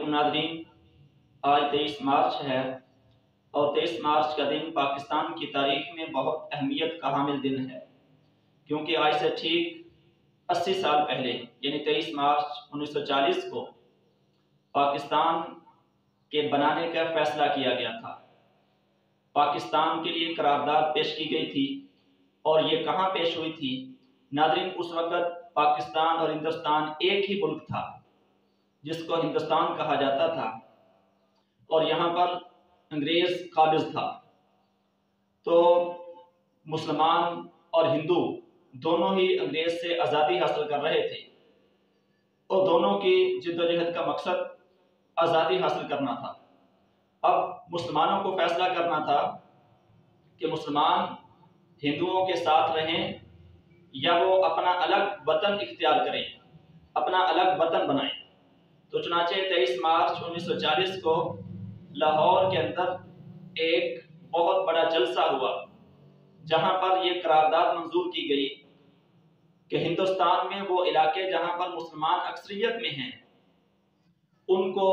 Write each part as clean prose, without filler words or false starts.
علیکم ناظرین، آج 23 مارچ ہے اور 23 مارچ کا دن پاکستان کی تاریخ میں بہت اہمیت کا حامل دن ہے، کیونکہ آج سے ٹھیک 80 سال پہلے یعنی 23 مارچ 1940 کو پاکستان کے بنانے کا فیصلہ کیا گیا تھا۔ پاکستان کے لیے قرارداد پیش کی گئی تھی، اور یہ کہاں پیش ہوئی تھی؟ ناظرین، اس وقت پاکستان اور ہندوستان ایک ہی ملک تھا جس کو ہندوستان کہا جاتا تھا، اور یہاں پر انگریز قابض تھا۔ تو مسلمان اور ہندو دونوں ہی انگریز سے آزادی حاصل کر رہے تھے، اور دونوں کی جد و جہد کا مقصد آزادی حاصل کرنا تھا۔ اب مسلمانوں کو فیصلہ کرنا تھا کہ مسلمان ہندوؤں کے ساتھ رہیں یا وہ اپنا الگ وطن اختیار کریں، اپنا الگ وطن بنائیں۔ تو چنانچہ 23 مارچ 1940 کو لاہور کے اندر ایک بہت بڑا جلسہ ہوا، جہاں پر یہ قرارداد منظور کی گئی کہ ہندوستان میں وہ علاقے جہاں پر مسلمان اکثریت میں ہیں ان کو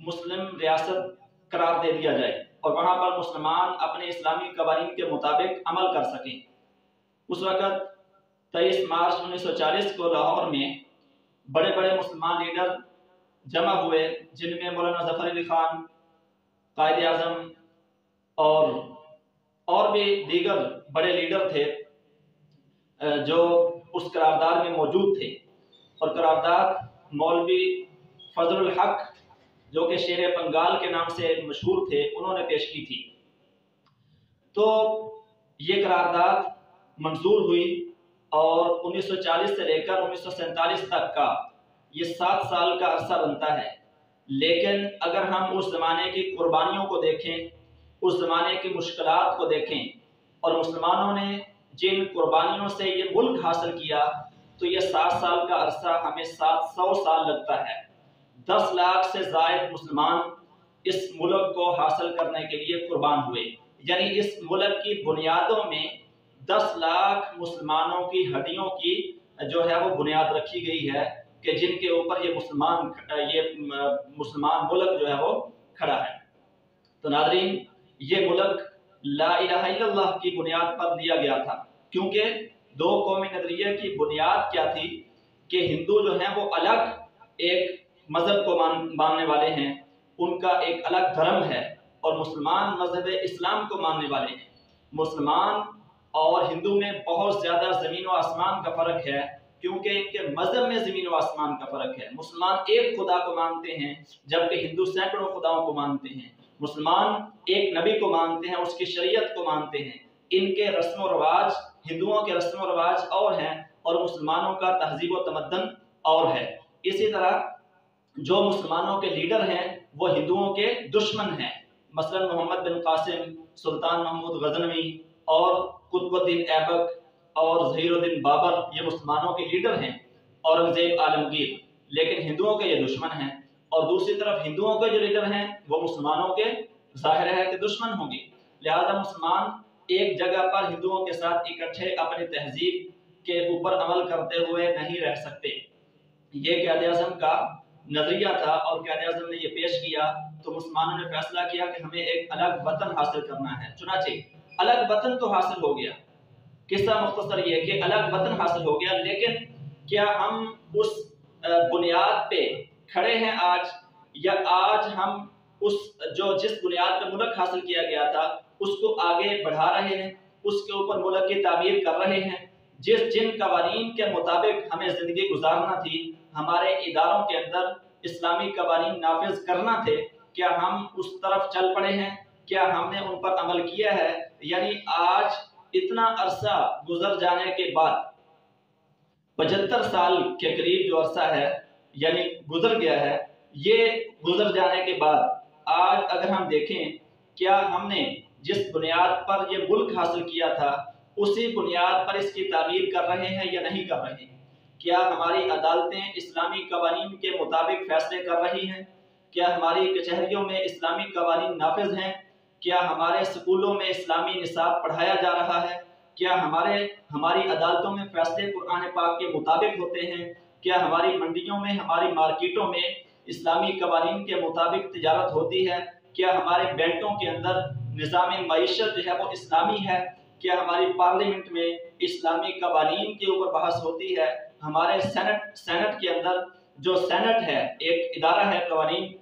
مسلم ریاست قرار دے دیا جائے، اور وہاں پر مسلمان اپنے اسلامی قوانین کے مطابق عمل کر سکیں۔ اس وقت 23 مارچ 1940 کو لاہور میں بڑے بڑے مسلمان لیڈر جمع ہوئے، جن میں مولانا ظفر علی خان، قائد اعظم اور بھی دیگر بڑے لیڈر تھے جو اس قرارداد میں موجود تھے۔ اور قرارداد مولوی فضل الحق، جو کہ شیر بنگال کے نام سے مشہور تھے، انہوں نے پیش کی تھی۔ تو یہ قرارداد منظور ہوئی، اور 1940 سے لے کر 1947 تک کا یہ 7 سال کا عرصہ بنتا ہے۔ لیکن اگر ہم اس زمانے کی قربانیوں کو دیکھیں، اس زمانے کی مشکلات کو دیکھیں، اور مسلمانوں نے جن قربانیوں سے یہ ملک حاصل کیا، تو یہ 7 سال کا عرصہ ہمیں 700 سال لگتا ہے۔ 10 لاکھ سے زائد مسلمان اس ملک کو حاصل کرنے کے لیے قربان ہوئے، یعنی اس ملک کی بنیادوں میں 10 لاکھ مسلمانوں کی ہڈیوں کی جو ہے وہ بنیاد رکھی گئی ہے، کہ جن کے اوپر یہ مسلمان ملک جو ہے وہ کھڑا ہے۔ تو ناظرین، یہ ملک لا الہ الا اللہ کی بنیاد پر دیا گیا تھا، کیونکہ دو قومی نظریے کی بنیاد کیا تھی کہ ہندو جو ہیں وہ الگ ایک مذہب کو ماننے والے ہیں، ان کا ایک الگ دھرم ہے، اور مسلمان مذہب اسلام کو ماننے والے ہیں۔ مسلمان اور ہندو میں بہت زیادہ زمین و آسمان کا فرق ہے، کیونکہ ان کے مذہب میں زمین و آسمان کا فرق ہے۔ مسلمان ایک خدا کو مانتے ہیں، جبکہ ہندو سینکڑوں خداؤں کو مانتے ہیں۔ مسلمان ایک نبی کو مانتے ہیں، اس کی شریعت کو مانتے ہیں۔ ان کے رسم و رواج، ہندوؤں کے رسم و رواج اور ہیں، اور مسلمانوں کا تہذیب و تمدن اور ہے۔ اسی طرح جو مسلمانوں کے لیڈر ہیں وہ ہندوؤں کے دشمن ہیں، مثلا محمد بن قاسم، سلطان محمود غزنوی اور قطب الدین ایبک اور ظہیر الدین بابر، یہ مسلمانوں کے لیڈر ہیں، اورنگزیب عالمگیر، لیکن ہندوؤں کے یہ دشمن ہیں۔ اور دوسری طرف ہندوؤں کے جو لیڈر ہیں وہ مسلمانوں کے ظاہر ہے کہ دشمن ہوں گے، لہذا مسلمان ایک جگہ پر ہندوؤں کے ساتھ اکٹھے اپنی تہذیب کے اوپر عمل کرتے ہوئے نہیں رہ سکتے۔ یہ قائد اعظم کا نظریہ تھا، اور قائد اعظم نے یہ پیش کیا، تو مسلمانوں نے فیصلہ کیا کہ ہمیں ایک الگ وطن حاصل کرنا ہے۔ چنانچہ الگ وطن تو حاصل ہو گیا، قصہ مختصر یہ کہ الگ وطن حاصل ہو گیا، لیکن کیا ہم اس بنیاد پہ کھڑے ہیں آج، یا آج ہم جس بنیاد پہ ملک حاصل کیا گیا تھا اس کو آگے بڑھا رہے ہیں، اس کے اوپر ملک کی تعمیر کر رہے ہیں؟ جن قوانین کے مطابق ہمیں زندگی گزارنا تھی، ہمارے اداروں کے اندر اسلامی قوانین نافذ کرنا تھے، کیا ہم اس طرف چل پڑے ہیں؟ کیا ہم نے ان پر عمل کیا ہے؟ یعنی آج اتنا عرصہ گزر جانے کے بعد، 75 سال کے قریب جو عرصہ ہے یعنی گزر گیا ہے، یہ گزر جانے کے بعد آج اگر ہم دیکھیں، کیا ہم نے جس بنیاد پر یہ ملک حاصل کیا تھا اسی بنیاد پر اس کی تعمیر کر رہے ہیں یا نہیں کر رہے ہیں؟ کیا ہماری عدالتیں اسلامی قوانین کے مطابق فیصلے کر رہی ہیں؟ کیا ہماری کچہریوں میں اسلامی قوانین نافذ ہیں؟ کیا ہمارے سکولوں میں اسلامی نصاب پڑھایا جا رہا ہے؟ کیا ہماری عدالتوں میں فیصلے قرآن پاک کے مطابق ہوتے ہیں؟ کیا ہماری منڈیوں میں، ہماری مارکیٹوں میں इस्लामी कवानीन के मुताबिक तिजारत होती है? क्या हमारे बैंकों के अंदर निज़ाम मईशत जो है वो इस्लामी है? क्या हमारी पार्लियामेंट में इस्लामी कवानीन के ऊपर बहस होती है? हमारे सेनेट के अंदर जो सेनेट है, एक इदारा है कवानीन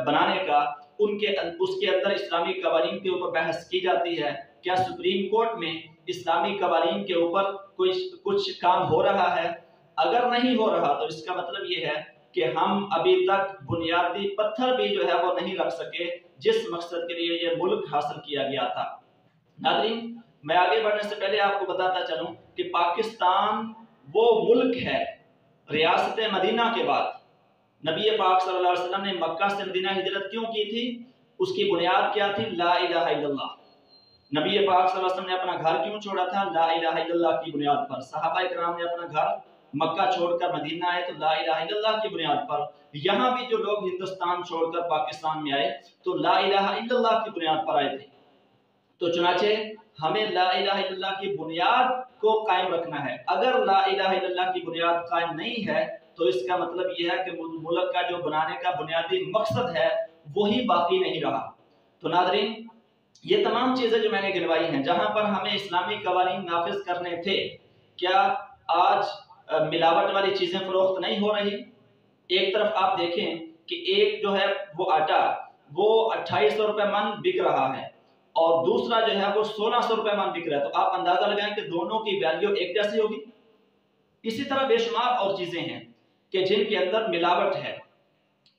बनाने का, उसके अंदर इस्लामी कवानीन के ऊपर बहस की जाती है? क्या सुप्रीम कोर्ट में इस्लामी कवानीन के ऊपर कुछ काम हो रहा है? अगर नहीं हो रहा तो इसका मतलब ये है कि हम अभी तक बुनियादी पत्थर भी जो है वो नहीं रख सके जिस मकसद के लिए ये मुल्क हासिल किया गया था। नाज़रीन, मैं आगे बढ़ने से पहले आपको बताता चलूं कि पाकिस्तान वो मुल्क है, रियासत मदीना के बाद नबी पाक सल्लल्लाहु अलैहि वसल्लम ने मक्का से मदीना हिजरत क्यों की थी? उसकी बुनियाद क्या थी? ला इलाहा इल्लल्लाह। नबी पाक सल्लल्लाहु अलैहि वसल्लम ने अपना घर क्यों छोड़ा था? ला इलाहा इल्लल्लाह की बुनियाद पर। सहाबा इकराम ने अपना घर मक्का छोड़कर मदीना आए तो ला इलाहा इल्लल्लाह की बुनियाद पर। यहाँ भी जो लोग हिंदुस्तान छोड़कर पाकिस्तान में आए तो ला इलाहा इल्लल्लाह की बुनियाद पर आए थे। तो चुनाचे हमें ला इलाहा इल्लल्लाह की बुनियाद को कायम रखना है। अगर ला इलाहा इल्लल्लाह की बुनियाद कायम नहीं है तो इसका मतलब यह है कि मुल्क का जो बनाने का बुनियादी मकसद है वही बाकी नहीं रहा। तो नाज़रीन, ये तमाम चीज़ें जो मैंने गिनवाई हैं जहां पर हमें इस्लामी कवानीन नाफिज करने थे, क्या आज मिलावट वाली चीज़ें फरोख्त नहीं हो रही? एक तरफ आप देखें कि एक जो है वो आटा वो 2800 रुपये मन बिक रहा है और दूसरा जो है वो 1600 रुपये मन बिक रहा है। तो आप अंदाजा लगाएं कि दोनों की वैल्यू एक जैसी होगी। इसी तरह बेशुमार और चीज़ें हैं कि जिनके अंदर मिलावट है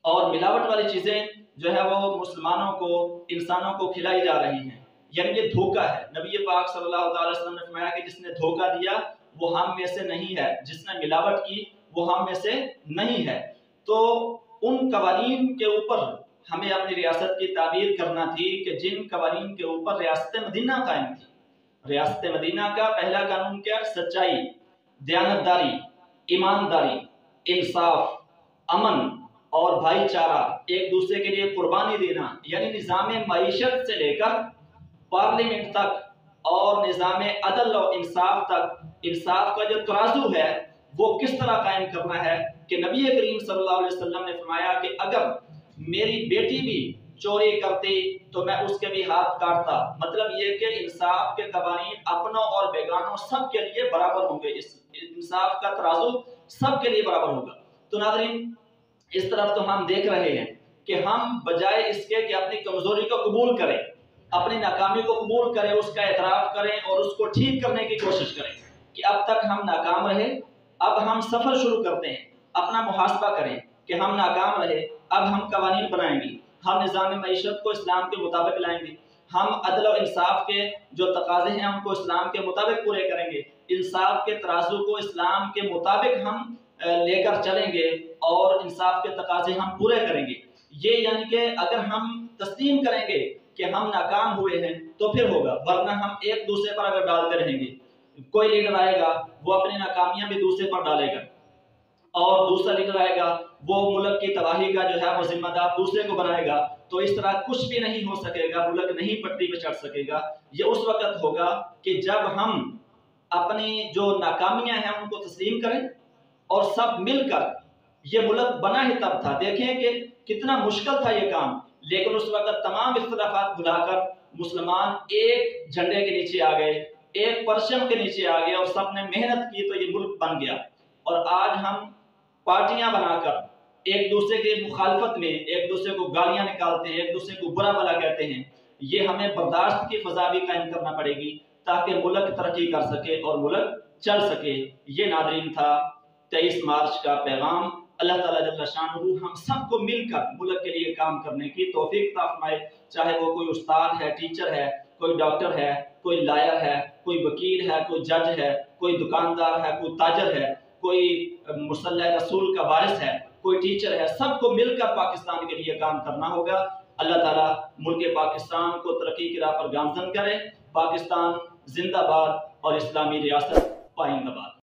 और मिलावट वाली चीज़ें जो है वो मुसलमानों को, इंसानों को खिलाई जा रही हैं, यानी ये धोखा है। नबी पाक सल्लल्लाहु अलैहि वसल्लम ने फरमाया कि जिसने धोखा दिया वो हम में से नहीं है, जिसने मिलावट की वो हम में से नहीं है। तो उन कवानीन के ऊपर हमें अपनी रियासत की ताबीर करना थी कि जिन कवानीन के ऊपर रियासत मदीना कायम थी। रियासत मदीना का पहला कानून क्या? सच्चाई, दयानतदारी, ईमानदारी, इंसाफ, अमन और भाईचारा, एक दूसरे के लिए कुर्बानी देना, यानी निज़ाम मईशत से लेकर पार्लियामेंट तक और निज़ाम अदल और इंसाफ तक, इंसाफ का जो तराजू है वो किस तरह कायम करना है कि नबी करीम सल्लल्लाहु अलैहि वसल्लम ने फरमाया कि अगर मेरी बेटी भी चोरी करती तो मैं उसके भी हाथ काटता। मतलब ये कि इंसाफ के कवानीन अपनों और बेगानों सब के लिए बराबर होंगे, इस इंसाफ का तराजू सब के लिए बराबर होगा। तो नाज़रीन, इस तरफ तो हम देख रहे हैं कि हम बजाय इसके कि अपनी कमजोरी को कबूल करें, अपनी नाकामी को कबूल करें, उसका एतराफ़ करें और उसको ठीक करने की कोशिश करें कि अब तक हम नाकाम रहे, अब हम सफ़र शुरू करते हैं, अपना मुहासबा करें कि हम नाकाम रहे, अब हम कवानीन बनाएंगे, हम निज़ाम मईशत को इस्लाम के मुताबिक लाएंगे, हम अदल और इंसाफ के जो तकाज़े हैं उनको इस्लाम के मुताबिक पूरे करेंगे, इंसाफ के तराजू को इस्लाम के मुताबिक हम लेकर चलेंगे और इंसाफ के तकाज़े हम पूरे करेंगे। ये यानी कि अगर हम तस्लीम करेंगे कि हम नाकाम हुए हैं तो फिर होगा, वरना हम एक दूसरे पर अगर डालते रहेंगे, कोई लीडर आएगा वो अपनी नाकामियां भी दूसरे पर डालेगा और दूसरा लीडर आएगा वो मुल्क की तबाही का जो है वो जिम्मेदार दूसरे को बनाएगा, तो इस तरह कुछ भी नहीं हो सकेगा, मुल्क नहीं पटरी पे चढ़ सकेगा। ये उस वक्त होगा कि जब हम अपनी जो नाकामियां हैं उनको तस्लीम करें और सब मिलकर, ये मुल्क बना ही तब था, देखें कि कितना मुश्किल था ये काम, लेकिन उस वक्त तमाम इख्तिलाफात भुलाकर मुसलमान एक झंडे के नीचे आ गए, एक परचम के नीचे आ गए और सब ने मेहनत की तो ये मुल्क बन गया। और आज हम पार्टियां बनाकर एक दूसरे के मुखालफत में एक दूसरे को गालियां निकालते हैं, एक दूसरे को बुरा भला कहते हैं। ये हमें बर्दाश्त की फजा भी कायम करना पड़ेगी ताकि मुल्क तरक्की कर सके और मुल्क चल सके। ये नादरीन था 23 मार्च का पैगाम। अल्लाह ताला जल्ल शानुहु हम सबको मिलकर मुल्क के लिए काम करने की तौफीक अता फरमाए। चाहे वो कोई उस्ताद है, टीचर है, कोई डॉक्टर है, कोई लायर है, कोई वकील है, कोई जज है, कोई दुकानदार है, कोई ताजर है, कोई मुसल्ला रसूल का वारिस है, कोई टीचर है, सबको मिलकर पाकिस्तान के लिए काम करना होगा। अल्लाह ताला मुल्क पाकिस्तान को तरक्की की राह पर गामजन करे। पाकिस्तान जिंदाबाद और इस्लामी रियासत पाइंदाबाद।